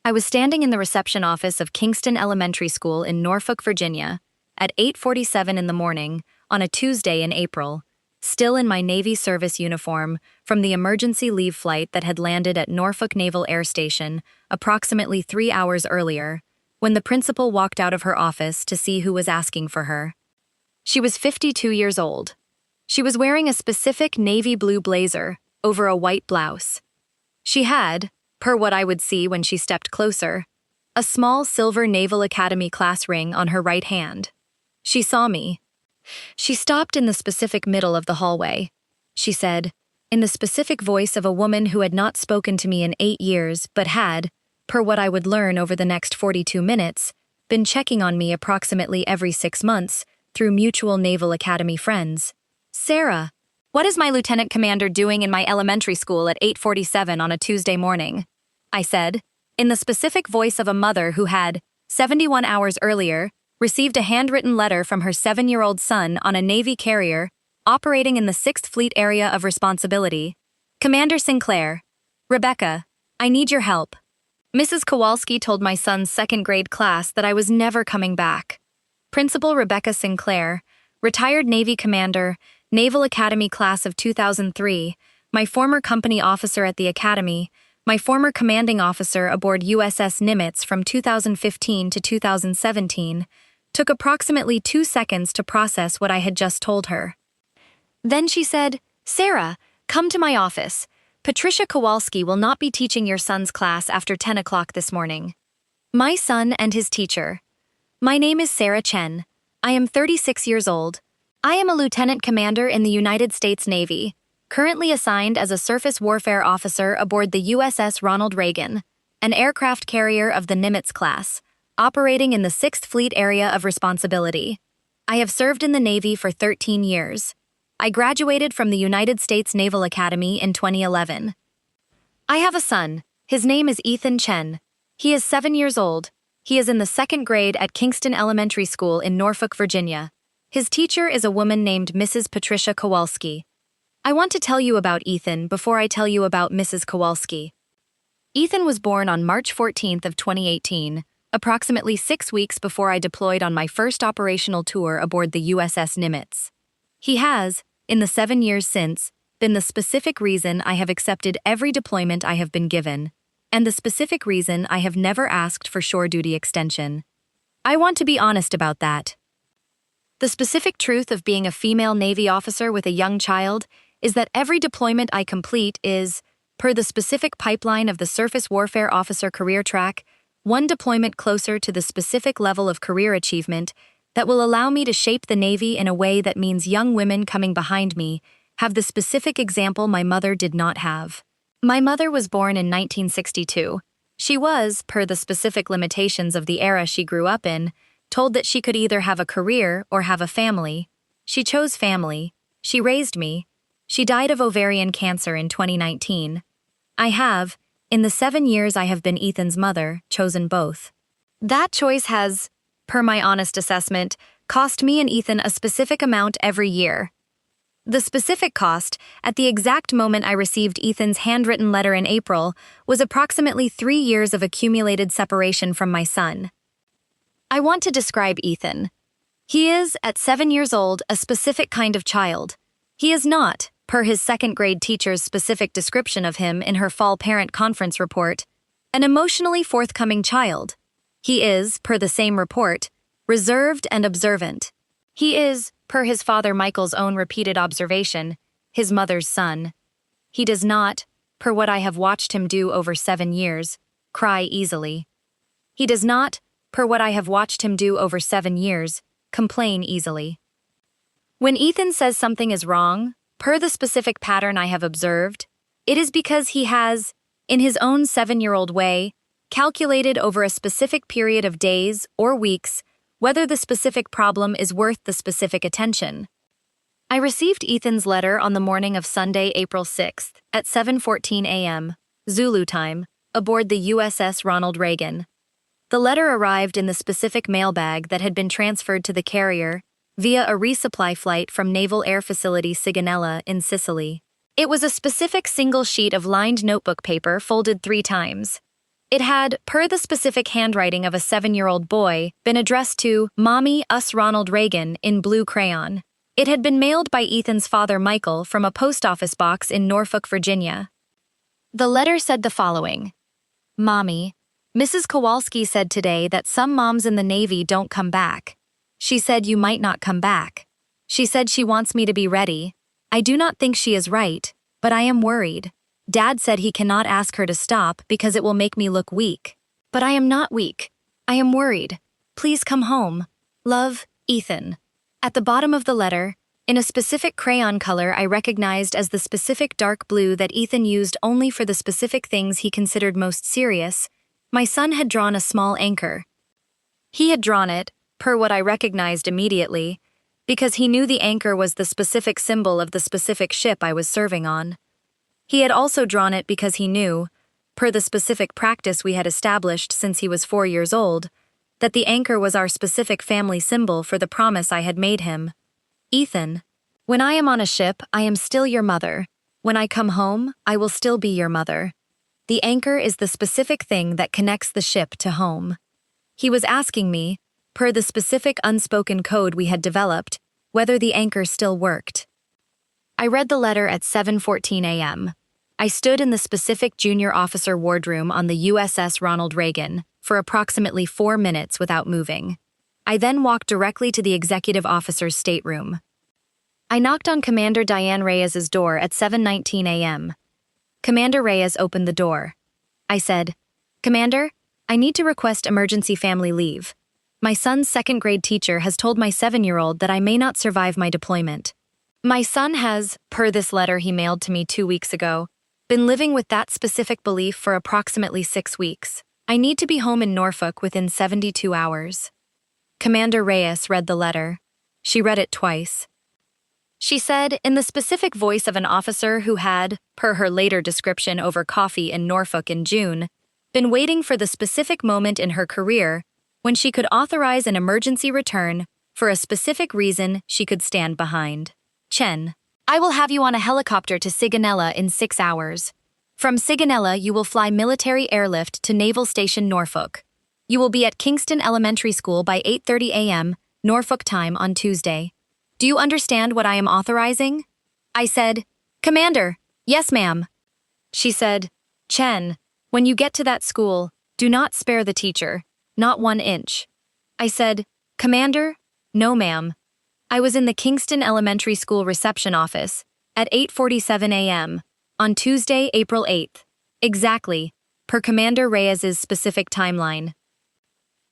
I was standing in the reception office of Kingston Elementary School in Norfolk, Virginia, at 8:47 in the morning on a Tuesday in April, still in my Navy service uniform from the emergency leave flight that had landed at Norfolk Naval Air Station approximately 3 hours earlier, when the principal walked out of her office to see who was asking for her. She was 52 years old. She was wearing a specific navy blue blazer over a white blouse. She had, per what I would see when she stepped closer, a small silver Naval Academy class ring on her right hand. She saw me. She stopped in the specific middle of the hallway. She said, in the specific voice of a woman who had not spoken to me in 8 years but had, per what I would learn over the next 42 minutes, been checking on me approximately every 6 months through mutual Naval Academy friends. "Sarah, what is my lieutenant commander doing in my elementary school at 8:47 on a Tuesday morning?" I said, in the specific voice of a mother who had, 71 hours earlier, received a handwritten letter from her 7-year-old son on a Navy carrier operating in the 6th Fleet Area of Responsibility. "Commander Sinclair, Rebecca, I need your help. Mrs. Kowalski told my son's 2nd grade class that I was never coming back. Principal Rebecca Sinclair, retired Navy commander, Naval Academy class of 2003, my former company officer at the Academy, my former commanding officer aboard USS Nimitz from 2015 to 2017, took approximately 2 seconds to process what I had just told her. Then she said, "Sarah, come to my office. Patricia Kowalski will not be teaching your son's class after 10 o'clock this morning." My son and his teacher. My name is Sarah Chen. I am 36 years old. I am a lieutenant commander in the United States Navy, currently assigned as a surface warfare officer aboard the USS Ronald Reagan, an aircraft carrier of the Nimitz class, operating in the 6th Fleet Area of Responsibility. I have served in the Navy for 13 years. I graduated from the United States Naval Academy in 2011. I have a son. His name is Ethan Chen. He is 7 years old. He is in the 2nd grade at Kingston Elementary School in Norfolk, Virginia. His teacher is a woman named Mrs. Patricia Kowalski. I want to tell you about Ethan before I tell you about Mrs. Kowalski. Ethan was born on March 14th of 2018, approximately 6 weeks before I deployed on my first operational tour aboard the USS Nimitz. He has, in the 7 years since, been the specific reason I have accepted every deployment I have been given, and the specific reason I have never asked for shore duty extension. I want to be honest about that. The specific truth of being a female Navy officer with a young child is that every deployment I complete is, per the specific pipeline of the Surface Warfare Officer career track, one deployment closer to the specific level of career achievement that will allow me to shape the Navy in a way that means young women coming behind me have the specific example my mother did not have. My mother was born in 1962. She was, per the specific limitations of the era she grew up in, told that she could either have a career or have a family. She chose family. She raised me. She died of ovarian cancer in 2019. I have, in the 7 years I have been Ethan's mother, chosen both. That choice has, per my honest assessment, cost me and Ethan a specific amount every year. The specific cost, at the exact moment I received Ethan's handwritten letter in April, was approximately 3 years of accumulated separation from my son. I want to describe Ethan. He is, at 7 years old, a specific kind of child. He is not, per his 2nd grade teacher's specific description of him in her fall parent conference report, an emotionally forthcoming child. He is, per the same report, reserved and observant. He is, per his father Michael's own repeated observation, his mother's son. He does not, per what I have watched him do over 7 years, cry easily. He does not, per what I have watched him do over 7 years, complain easily. When Ethan says something is wrong, per the specific pattern I have observed, it is because he has, in his own 7-year-old way, calculated over a specific period of days or weeks whether the specific problem is worth the specific attention. I received Ethan's letter on the morning of Sunday, April 6th, at 7:14 a.m., Zulu time, aboard the USS Ronald Reagan. The letter arrived in the specific mailbag that had been transferred to the carrier via a resupply flight from Naval Air Facility Sigonella in Sicily. It was a specific single sheet of lined notebook paper folded 3 times. It had, per the specific handwriting of a 7-year-old boy, been addressed to Mommy, Us Ronald Reagan in blue crayon. It had been mailed by Ethan's father, Michael, from a post office box in Norfolk, Virginia. The letter said the following: Mommy, Mrs. Kowalski said today that some moms in the Navy don't come back. She said you might not come back. She said she wants me to be ready. I do not think she is right, but I am worried. Dad said he cannot ask her to stop because it will make me look weak. But I am not weak. I am worried. Please come home. Love, Ethan. At the bottom of the letter, in a specific crayon color I recognized as the specific dark blue that Ethan used only for the specific things he considered most serious, my son had drawn a small anchor. He had drawn it, per what I recognized immediately, because he knew the anchor was the specific symbol of the specific ship I was serving on. He had also drawn it because he knew, per the specific practice we had established since he was 4 years old, that the anchor was our specific family symbol for the promise I had made him. Ethan, when I am on a ship, I am still your mother. When I come home, I will still be your mother. The anchor is the specific thing that connects the ship to home. He was asking me, per the specific unspoken code we had developed, whether the anchor still worked. I read the letter at 7:14 a.m. I stood in the specific junior officer wardroom on the USS Ronald Reagan for approximately 4 minutes without moving. I then walked directly to the executive officer's stateroom. I knocked on Commander Diane Reyes's door at 7:19 a.m. Commander Reyes opened the door. I said, "Commander, I need to request emergency family leave. My son's second-grade teacher has told my 7-year-old that I may not survive my deployment. My son has, per this letter he mailed to me 2 weeks ago, been living with that specific belief for approximately 6 weeks. I need to be home in Norfolk within 72 hours. Commander Reyes read the letter. She read it twice. She said, in the specific voice of an officer who had, per her later description over coffee in Norfolk in June, been waiting for the specific moment in her career when she could authorize an emergency return for a specific reason she could stand behind. Chen, I will have you on a helicopter to Sigonella in 6 hours. From Sigonella, you will fly military airlift to Naval Station Norfolk. You will be at Kingston Elementary School by 8:30 a.m. Norfolk time on Tuesday. Do you understand what I am authorizing? I said, Commander, yes ma'am. She said, Chen, when you get to that school, do not spare the teacher, not 1 inch. I said, Commander, no ma'am. I was in the Kingston Elementary School reception office at 8:47 a.m. on Tuesday, April 8th, exactly, per Commander Reyes's specific timeline.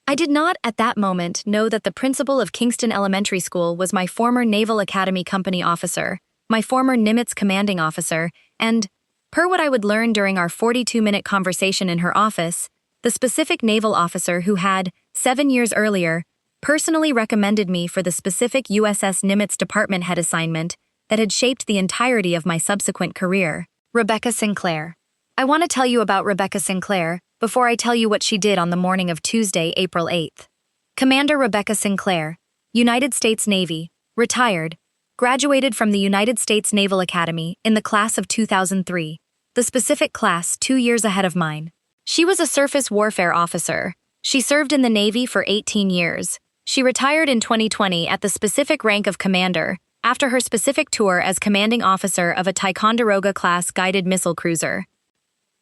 I did not at that moment know that the principal of Kingston Elementary School was my former Naval Academy company officer, my former Nimitz commanding officer, and, per what I would learn during our 42-minute conversation in her office, the specific naval officer who had, 7 years earlier, personally recommended me for the specific USS Nimitz department head assignment that had shaped the entirety of my subsequent career. Rebecca Sinclair. I want to tell you about Rebecca Sinclair before I tell you what she did on the morning of Tuesday, April 8th. Commander Rebecca Sinclair, United States Navy, retired, graduated from the United States Naval Academy in the class of 2003, the specific class 2 years ahead of mine. She was a surface warfare officer. She served in the Navy for 18 years. She retired in 2020 at the specific rank of commander after her specific tour as commanding officer of a Ticonderoga-class guided missile cruiser.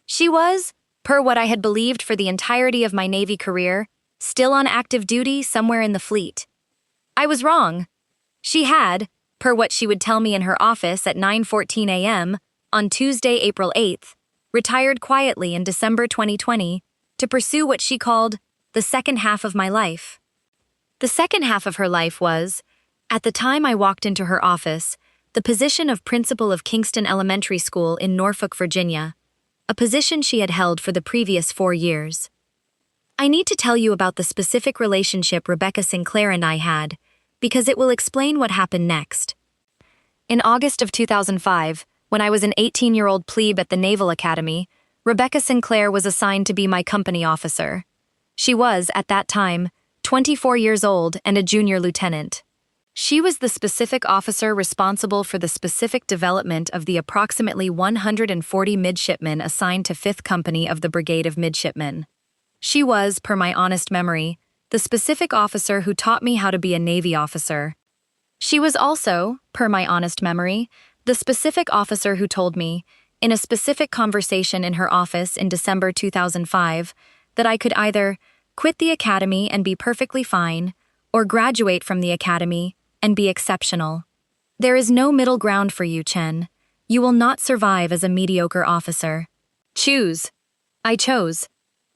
She was, per what I had believed for the entirety of my Navy career, still on active duty somewhere in the fleet. I was wrong. She had, per what she would tell me in her office at 9:14 a.m. on Tuesday, April 8th, retired quietly in December 2020 to pursue what she called the second half of my life. The second half of her life was, at the time I walked into her office, the position of principal of Kingston Elementary School in Norfolk, Virginia, a position she had held for the previous 4 years. I need to tell you about the specific relationship Rebecca Sinclair and I had, because it will explain what happened next. In August of 2005, when I was an 18-year-old plebe at the Naval Academy, Rebecca Sinclair was assigned to be my company officer. She was, at that time, 24 years old and a junior lieutenant. She was the specific officer responsible for the specific development of the approximately 140 midshipmen assigned to 5th Company of the Brigade of Midshipmen. She was, per my honest memory, the specific officer who taught me how to be a Navy officer. She was also, per my honest memory, the specific officer who told me, in a specific conversation in her office in December 2005, that I could either quit the academy and be perfectly fine, or graduate from the academy and be exceptional. There is no middle ground for you, Chen. You will not survive as a mediocre officer. Choose. I chose.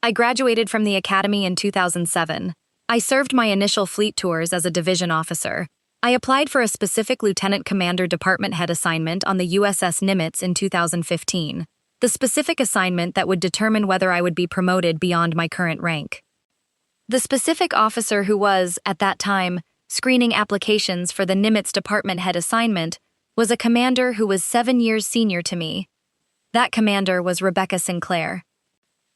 I graduated from the academy in 2007. I served my initial fleet tours as a division officer. I applied for a specific lieutenant commander department head assignment on the USS Nimitz in 2015, the specific assignment that would determine whether I would be promoted beyond my current rank. The specific officer who was, at that time, screening applications for the Nimitz department head assignment was a commander who was 7 years senior to me. That commander was Rebecca Sinclair.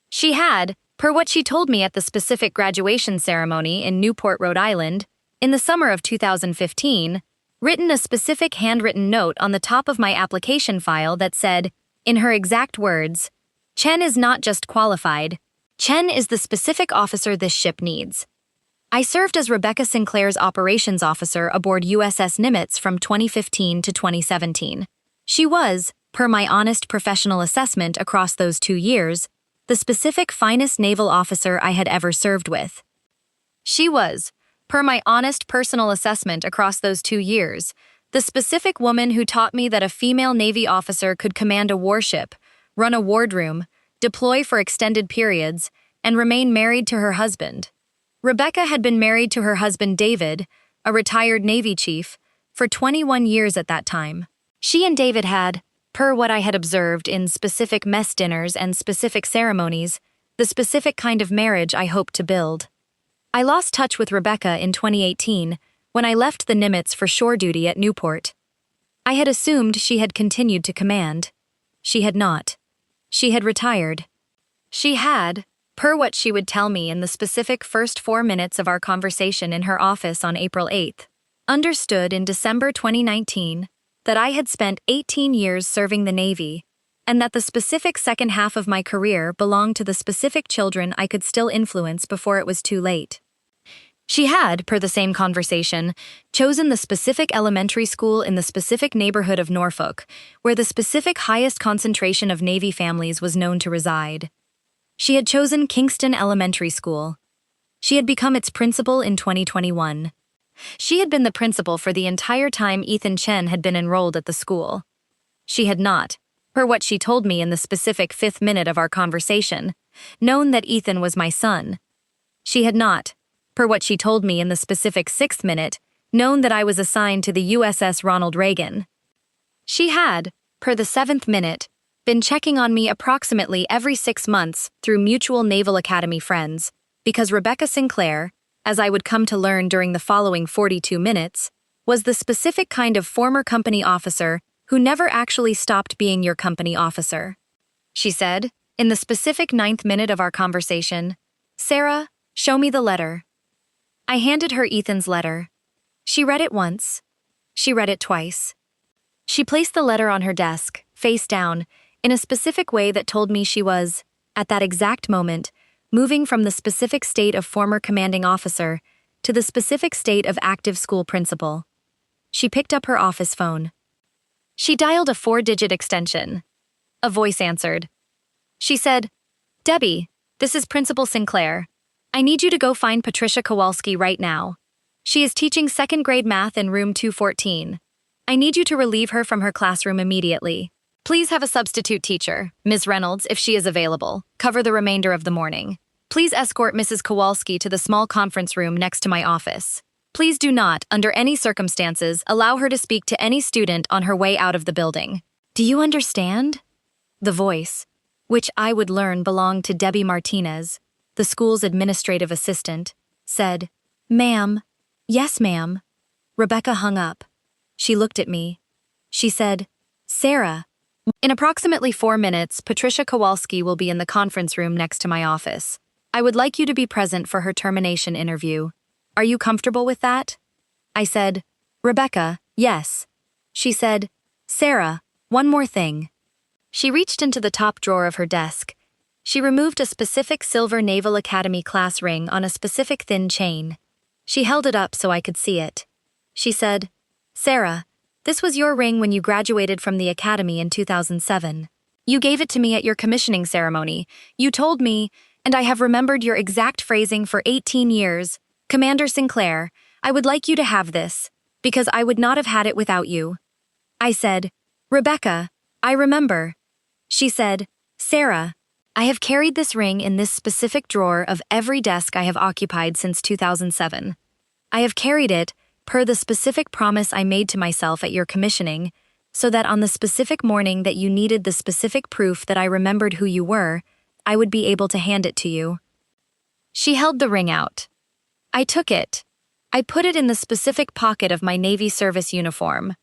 She had, per what she told me at the specific graduation ceremony in Newport, Rhode Island, in the summer of 2015, written a specific handwritten note on the top of my application file that said, in her exact words, "Chen is not just qualified. Chen is the specific officer this ship needs." I served as Rebecca Sinclair's operations officer aboard USS Nimitz from 2015 to 2017. She was, per my honest professional assessment across those 2 years, the specific finest naval officer I had ever served with. She was, per my honest personal assessment across those 2 years, the specific woman who taught me that a female Navy officer could command a warship, run a wardroom, deploy for extended periods, and remain married to her husband. Rebecca had been married to her husband David, a retired Navy chief, for 21 years at that time. She and David had, per what I had observed in specific mess dinners and specific ceremonies, the specific kind of marriage I hoped to build. I lost touch with Rebecca in 2018 when I left the Nimitz for shore duty at Newport. I had assumed she had continued to command. She had not. She had retired. She had, per what she would tell me in the specific first 4 minutes of our conversation in her office on April 8th, understood in December 2019 that I had spent 18 years serving the Navy, and that the specific second half of my career belonged to the specific children I could still influence before it was too late. She had, per the same conversation, chosen the specific elementary school in the specific neighborhood of Norfolk, where the specific highest concentration of Navy families was known to reside. She had chosen Kingston Elementary School. She had become its principal in 2021. She had been the principal for the entire time Ethan Chen had been enrolled at the school. She had not, per what she told me in the specific 5th minute of our conversation, known that Ethan was my son. She had not, per what she told me in the specific 6th minute, known that I was assigned to the USS Ronald Reagan. She had, per the 7th minute, been checking on me approximately every 6 months through mutual Naval Academy friends, because Rebecca Sinclair, as I would come to learn during the following 42 minutes, was the specific kind of former company officer who never actually stopped being your company officer. She said, in the specific 9th minute of our conversation, "Sarah, show me the letter." I handed her Ethan's letter. She read it once. She read it twice. She placed the letter on her desk, face down, in a specific way that told me she was, at that exact moment, moving from the specific state of former commanding officer to the specific state of active school principal. She picked up her office phone. She dialed a 4-digit extension. A voice answered. She said, "Debbie, this is Principal Sinclair. I need you to go find Patricia Kowalski right now. She is teaching 2nd grade math in room 214. I need you to relieve her from her classroom immediately. Please have a substitute teacher, Ms. Reynolds, if she is available, cover the remainder of the morning. Please escort Mrs. Kowalski to the small conference room next to my office. Please do not, under any circumstances, allow her to speak to any student on her way out of the building. Do you understand?" The voice, which I would learn belonged to Debbie Martinez, the school's administrative assistant, said, "Ma'am." "Yes, ma'am." Rebecca hung up. She looked at me. She said, "Sarah." In approximately 4 minutes, Patricia Kowalski will be in the conference room next to my office. I would like you to be present for her termination interview. Are you comfortable with that? I said, Rebecca, yes. She said, Sarah, one more thing. She reached into the top drawer of her desk. She removed a specific silver Naval Academy class ring on a specific thin chain. She held it up so I could see it. She said, Sarah, this was your ring when you graduated from the academy in 2007. You gave it to me at your commissioning ceremony. You told me, and I have remembered your exact phrasing for 18 years, Commander Sinclair, I would like you to have this, because I would not have had it without you. I said, Rebecca, I remember. She said, Sarah, I have carried this ring in this specific drawer of every desk I have occupied since 2007. I have carried it, per the specific promise I made to myself at your commissioning, so that on the specific morning that you needed the specific proof that I remembered who you were, I would be able to hand it to you. She held the ring out. I took it. I put it in the specific pocket of my Navy service uniform.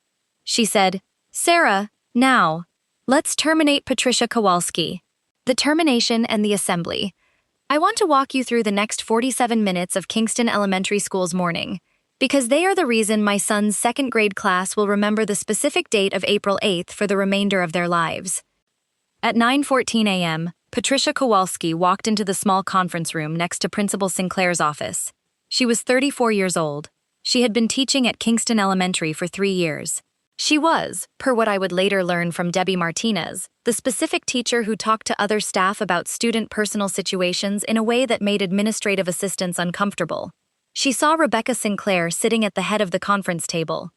She said, Sarah, now, let's terminate Patricia Kowalski. The termination and the assembly. I want to walk you through the next 47 minutes of Kingston Elementary School's morning, because they are the reason my son's second grade class will remember the specific date of April 8th for the remainder of their lives. At 9:14 a.m., Patricia Kowalski walked into the small conference room next to Principal Sinclair's office. She was 34 years old. She had been teaching at Kingston Elementary for 3 years. She was, per what I would later learn from Debbie Martinez, the specific teacher who talked to other staff about student personal situations in a way that made administrative assistants uncomfortable. She saw Rebecca Sinclair sitting at the head of the conference table.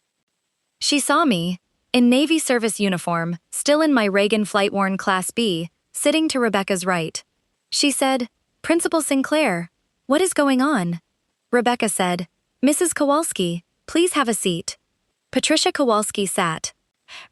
She saw me, in Navy service uniform, still in my Reagan flight-worn Class B, sitting to Rebecca's right. She said, Principal Sinclair, what is going on? Rebecca said, Mrs. Kowalski, please have a seat. Patricia Kowalski sat.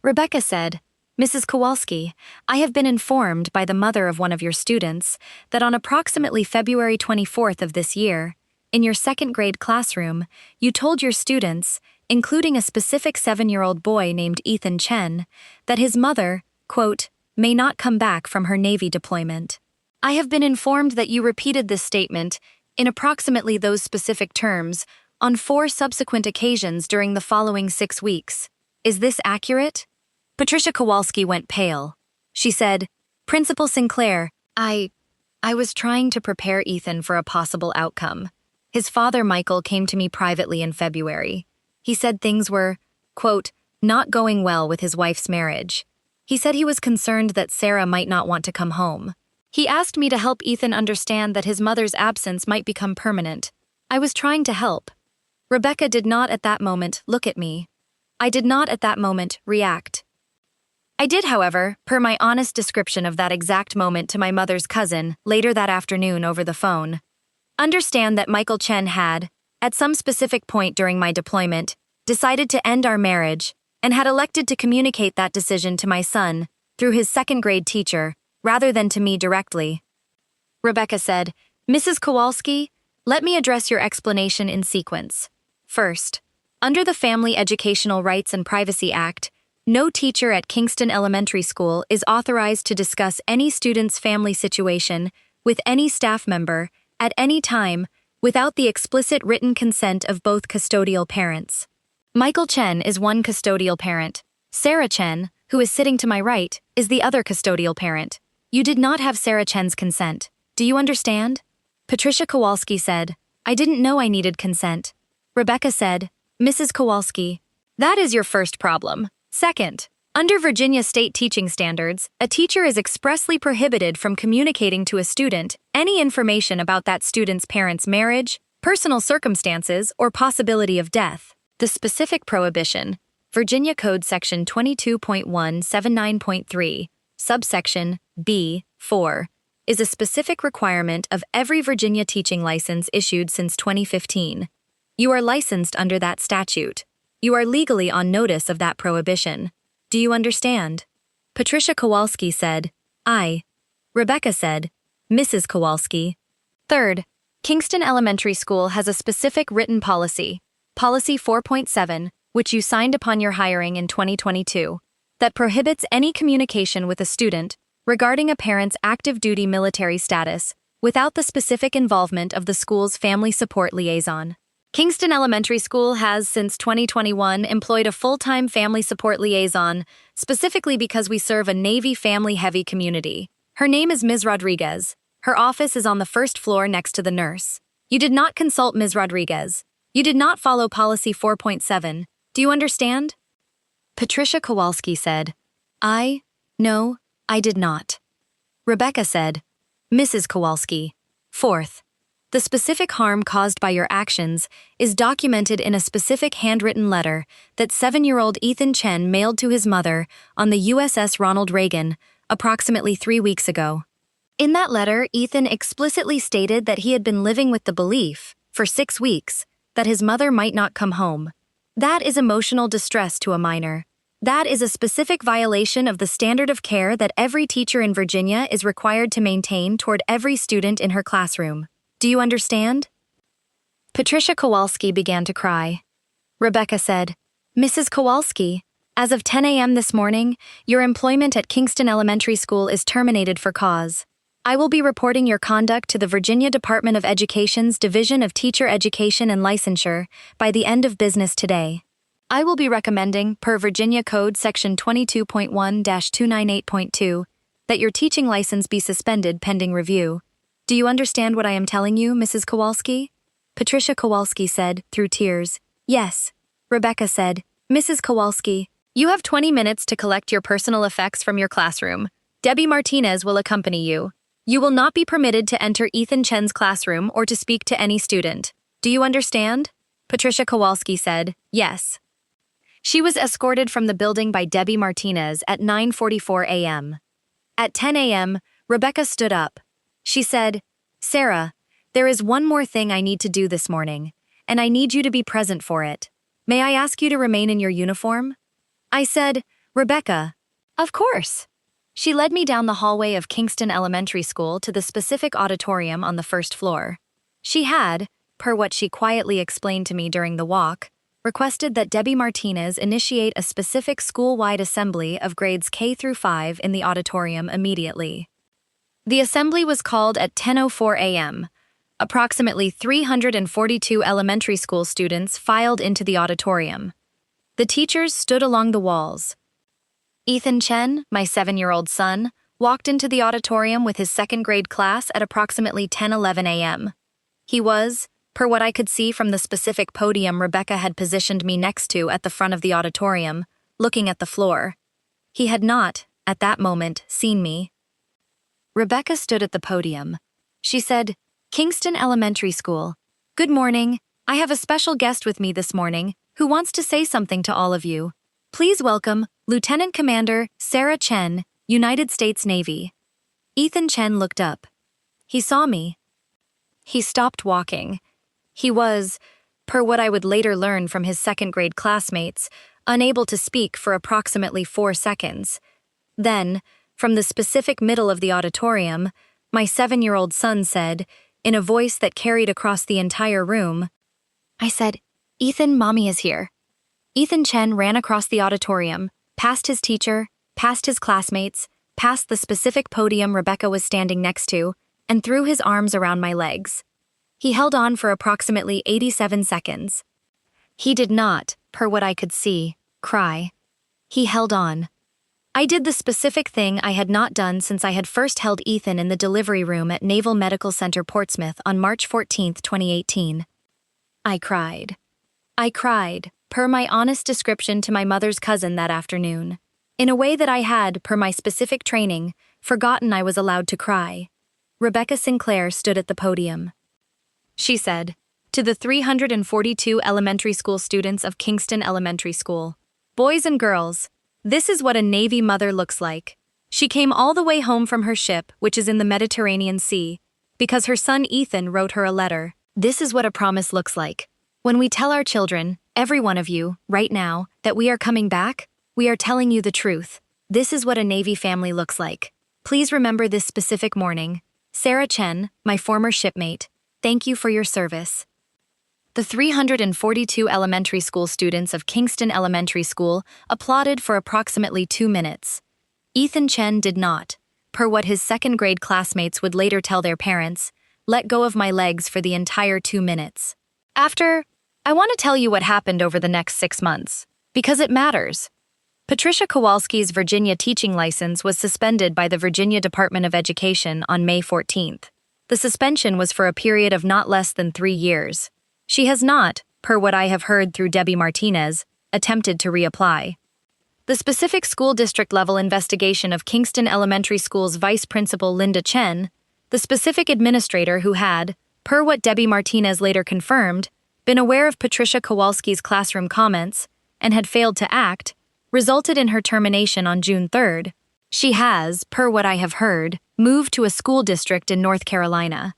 Rebecca said, Mrs. Kowalski, I have been informed by the mother of one of your students that on approximately February 24th of this year, in your second grade classroom, you told your students, including a specific 7-year-old boy named Ethan Chen, that his mother, quote, may not come back from her Navy deployment. I have been informed that you repeated this statement, in approximately those specific terms, on 4 subsequent occasions during the following 6 weeks. Is this accurate? Patricia Kowalski went pale. She said, Principal Sinclair, I was trying to prepare Ethan for a possible outcome. His father, Michael, came to me privately in February. He said things were, quote, not going well with his wife's marriage. He said he was concerned that Sarah might not want to come home. He asked me to help Ethan understand that his mother's absence might become permanent. I was trying to help. Rebecca did not at that moment look at me. I did not at that moment react. I did, however, per my honest description of that exact moment to my mother's cousin later that afternoon over the phone, understand that Michael Chen had, at some specific point during my deployment, decided to end our marriage and had elected to communicate that decision to my son through his second grade teacher rather than to me directly. Rebecca said, Mrs. Kowalski, let me address your explanation in sequence. First, under the Family Educational Rights and Privacy Act, no teacher at Kingston Elementary School is authorized to discuss any student's family situation with any staff member at any time without the explicit written consent of both custodial parents. Michael Chen is one custodial parent. Sarah Chen, who is sitting to my right, is the other custodial parent. You did not have Sarah Chen's consent. Do you understand? Patricia Kowalski said, I didn't know I needed consent. Rebecca said, Mrs. Kowalski, that is your first problem. Second, under Virginia state teaching standards, a teacher is expressly prohibited from communicating to a student any information about that student's parents' marriage, personal circumstances, or possibility of death. The specific prohibition, Virginia Code Section 22.179.3, subsection B.4, is a specific requirement of every Virginia teaching license issued since 2015. You are licensed under that statute. You are legally on notice of that prohibition. Do you understand? Patricia Kowalski said, I. Rebecca said, Mrs. Kowalski. Third, Kingston Elementary School has a specific written policy, Policy 4.7, which you signed upon your hiring in 2022, that prohibits any communication with a student regarding a parent's active duty military status without the specific involvement of the school's family support liaison. Kingston Elementary School has, since 2021, employed a full-time family support liaison, specifically because we serve a Navy family-heavy community. Her name is Ms. Rodriguez. Her office is on the first floor next to the nurse. You did not consult Ms. Rodriguez. You did not follow Policy 4.7. Do you understand? Patricia Kowalski said, No, I did not. Rebecca said, Mrs. Kowalski. Fourth, the specific harm caused by your actions is documented in a specific handwritten letter that 7-year-old Ethan Chen mailed to his mother on the USS Ronald Reagan approximately 3 weeks ago. In that letter, Ethan explicitly stated that he had been living with the belief, for 6 weeks, that his mother might not come home. That is emotional distress to a minor. That is a specific violation of the standard of care that every teacher in Virginia is required to maintain toward every student in her classroom. Do you understand? Patricia Kowalski began to cry. Rebecca said, Mrs. Kowalski, as of 10 a.m. this morning, your employment at Kingston Elementary School is terminated for cause. I will be reporting your conduct to the Virginia Department of Education's Division of Teacher Education and Licensure by the end of business today. I will be recommending, per Virginia Code Section 22.1-298.2, that your teaching license be suspended pending review. Do you understand what I am telling you, Mrs. Kowalski? Patricia Kowalski said, through tears, Yes. Rebecca said, Mrs. Kowalski, you have 20 minutes to collect your personal effects from your classroom. Debbie Martinez will accompany you. You will not be permitted to enter Ethan Chen's classroom or to speak to any student. Do you understand? Patricia Kowalski said, Yes. She was escorted from the building by Debbie Martinez at 9:44 a.m. At 10 a.m., Rebecca stood up. She said, Sarah, there is one more thing I need to do this morning, and I need you to be present for it. May I ask you to remain in your uniform? I said, Rebecca, of course. She led me down the hallway of Kingston Elementary School to the specific auditorium on the first floor. She had, per what she quietly explained to me during the walk, requested that Debbie Martinez initiate a specific school-wide assembly of grades K through 5 in the auditorium immediately. The assembly was called at 10:04 a.m. Approximately 342 elementary school students filed into the auditorium. The teachers stood along the walls. Ethan Chen, my 7-year-old son, walked into the auditorium with his second-grade class at approximately 10:11 a.m. He was, per what I could see from the specific podium Rebecca had positioned me next to at the front of the auditorium, looking at the floor. He had not, at that moment, seen me. Rebecca stood at the podium. She said, Kingston Elementary School. Good morning. I have a special guest with me this morning who wants to say something to all of you. Please welcome Lieutenant Commander Sarah Chen, United States Navy. Ethan Chen looked up. He saw me. He stopped walking. He was, per what I would later learn from his second-grade classmates, unable to speak for approximately 4 seconds. Then, from the specific middle of the auditorium, my 7-year-old son said, in a voice that carried across the entire room, I said, Ethan, Mommy is here. Ethan Chen ran across the auditorium, past his teacher, past his classmates, past the specific podium Rebecca was standing next to, and threw his arms around my legs. He held on for approximately 87 seconds. He did not, per what I could see, cry. He held on. I did the specific thing I had not done since I had first held Ethan in the delivery room at Naval Medical Center Portsmouth on March 14, 2018. I cried. I cried, per my honest description to my mother's cousin that afternoon, in a way that I had, per my specific training, forgotten I was allowed to cry. Rebecca Sinclair stood at the podium. She said, to the 342 elementary school students of Kingston Elementary School, boys and girls, this is what a Navy mother looks like. She came all the way home from her ship, which is in the Mediterranean Sea, because her son Ethan wrote her a letter. This is what a promise looks like. When we tell our children, every one of you, right now, that we are coming back, we are telling you the truth. This is what a Navy family looks like. Please remember this specific morning. Sarah Chen, my former shipmate, thank you for your service. The 342 elementary school students of Kingston Elementary School applauded for approximately 2 minutes. Ethan Chen did not, per what his second-grade classmates would later tell their parents, let go of my legs for the entire 2 minutes. After, I want to tell you what happened over the next 6 months, because it matters. Patricia Kowalski's Virginia teaching license was suspended by the Virginia Department of Education on May 14th. The suspension was for a period of not less than 3 years. She has not, per what I have heard through Debbie Martinez, attempted to reapply. The specific school district level investigation of Kingston Elementary School's vice principal Linda Chen, the specific administrator who had, per what Debbie Martinez later confirmed, been aware of Patricia Kowalski's classroom comments and had failed to act, resulted in her termination on June 3rd. She has, per what I have heard, moved to a school district in North Carolina.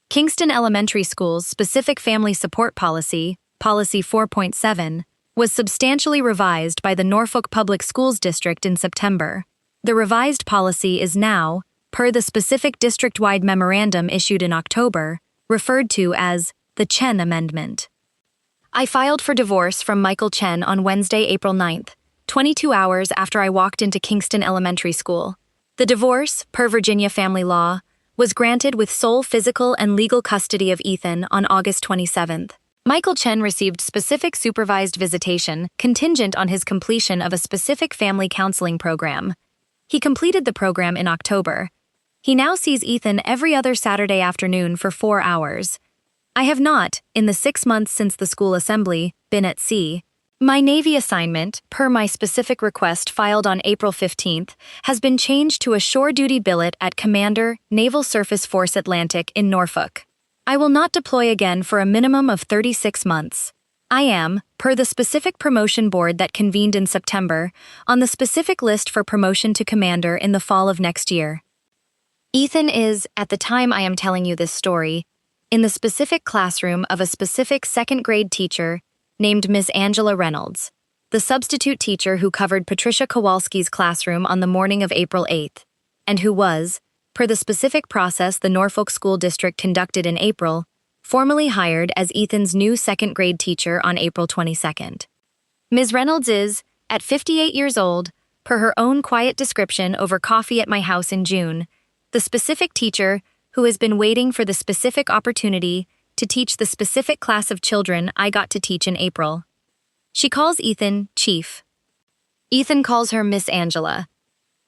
Kingston Elementary School's specific family support policy, Policy 4.7, was substantially revised by the Norfolk Public Schools District in September. The revised policy is now, per the specific district-wide memorandum issued in October, referred to as the Chen Amendment. I filed for divorce from Michael Chen on Wednesday, April 9th, 22 hours after I walked into Kingston Elementary School. The divorce, per Virginia family law, was granted with sole physical and legal custody of Ethan on August 27th. Michael Chen received specific supervised visitation contingent on his completion of a specific family counseling program. He completed the program in October. He now sees Ethan every other Saturday afternoon for 4 hours. I have not, in the 6 months since the school assembly, been at sea. My Navy assignment, per my specific request filed on April 15th, has been changed to a shore duty billet at Commander, Naval Surface Force Atlantic in Norfolk. I will not deploy again for a minimum of 36 months. I am, per the specific promotion board that convened in September, on the specific list for promotion to commander in the fall of next year. Ethan is, at the time I am telling you this story, in the specific classroom of a specific second-grade teacher named Miss Angela Reynolds, the substitute teacher who covered Patricia Kowalski's classroom on the morning of April 8th, and who was, per the specific process the Norfolk School District conducted in April, formally hired as Ethan's new second-grade teacher on April 22nd. Ms. Reynolds is, at 58 years old, per her own quiet description over coffee at my house in June, the specific teacher who has been waiting for the specific opportunity to teach the specific class of children I got to teach in April. She calls Ethan Chief. Ethan calls her Miss Angela.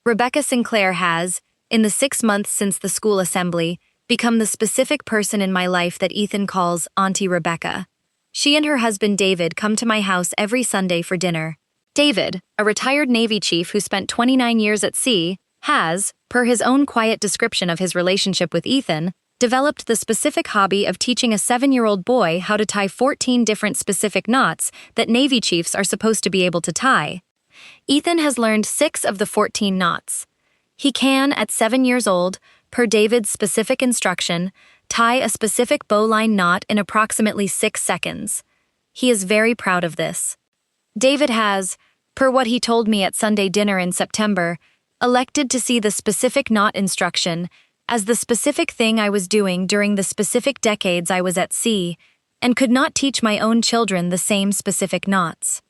Rebecca Sinclair has, in the 6 months since the school assembly, become the specific person in my life that Ethan calls Auntie Rebecca. She and her husband David come to my house every Sunday for dinner. David, a retired Navy chief who spent 29 years at sea, has, per his own quiet description of his relationship with Ethan, developed the specific hobby of teaching a 7-year-old boy how to tie 14 different specific knots that Navy chiefs are supposed to be able to tie. Ethan has learned 6 of the 14 knots. He can, at 7 years old, per David's specific instruction, tie a specific bowline knot in approximately 6 seconds. He is very proud of this. David has, per what he told me at Sunday dinner in September, elected to see the specific knot instruction as the specific thing I was doing during the specific decades I was at sea, and could not teach my own children the same specific knots.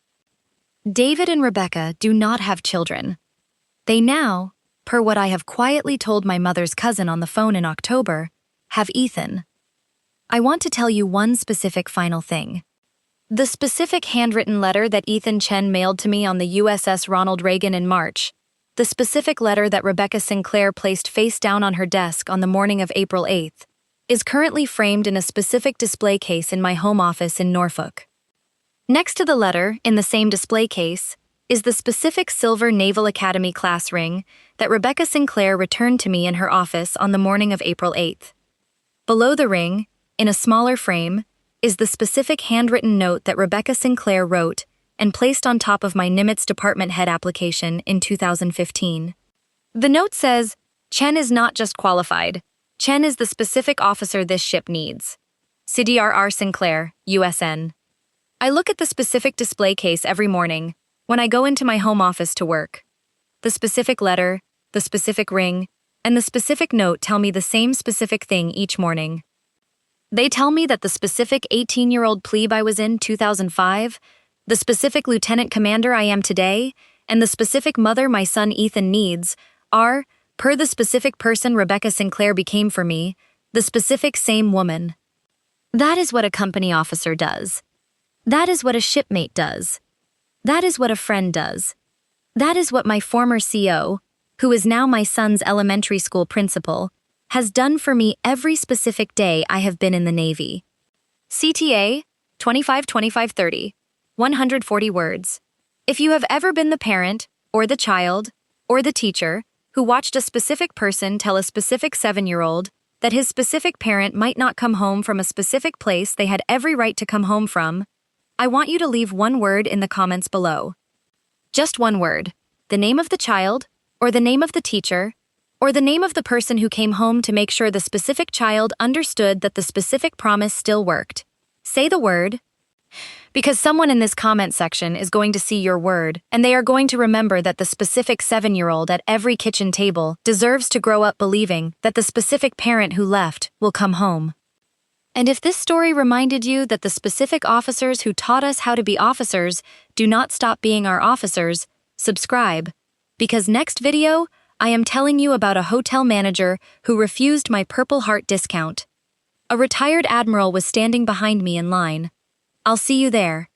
David and Rebecca do not have children. They now, per what I have quietly told my mother's cousin on the phone in October, have Ethan. I want to tell you one specific final thing. The specific handwritten letter that Ethan Chen mailed to me on the USS Ronald Reagan in March, the specific letter that Rebecca Sinclair placed face down on her desk on the morning of April 8th, is currently framed in a specific display case in my home office in Norfolk. Next to the letter, in the same display case, is the specific silver Naval Academy class ring that Rebecca Sinclair returned to me in her office on the morning of April 8th. Below the ring, in a smaller frame, is the specific handwritten note that Rebecca Sinclair wrote and placed on top of my Nimitz department head application in 2015. The note says, "Chen is not just qualified. Chen is the specific officer this ship needs. CDRR Sinclair, USN." I look at the specific display case every morning when I go into my home office to work. The specific letter, the specific ring, and the specific note tell me the same specific thing each morning. They tell me that the specific 18-year-old plebe I was in 2005, the specific lieutenant commander I am today, and the specific mother my son Ethan needs are, per the specific person Rebecca Sinclair became for me, the specific same woman. That is what a company officer does. That is what a shipmate does. That is what a friend does. That is what my former CO, who is now my son's elementary school principal, has done for me every specific day I have been in the Navy. CTA 25-25-30, 140 words. If you have ever been the parent, or the child, or the teacher, who watched a specific person tell a specific 7-year-old that his specific parent might not come home from a specific place they had every right to come home from, I want you to leave one word in the comments below. Just one word. The name of the child, or the name of the teacher, or the name of the person who came home to make sure the specific child understood that the specific promise still worked. Say the word, because someone in this comment section is going to see your word, and they are going to remember that the specific 7-year-old at every kitchen table deserves to grow up believing that the specific parent who left will come home. And if this story reminded you that the specific officers who taught us how to be officers do not stop being our officers, subscribe, because next video, I am telling you about a hotel manager who refused my Purple Heart discount. A retired admiral was standing behind me in line. I'll see you there.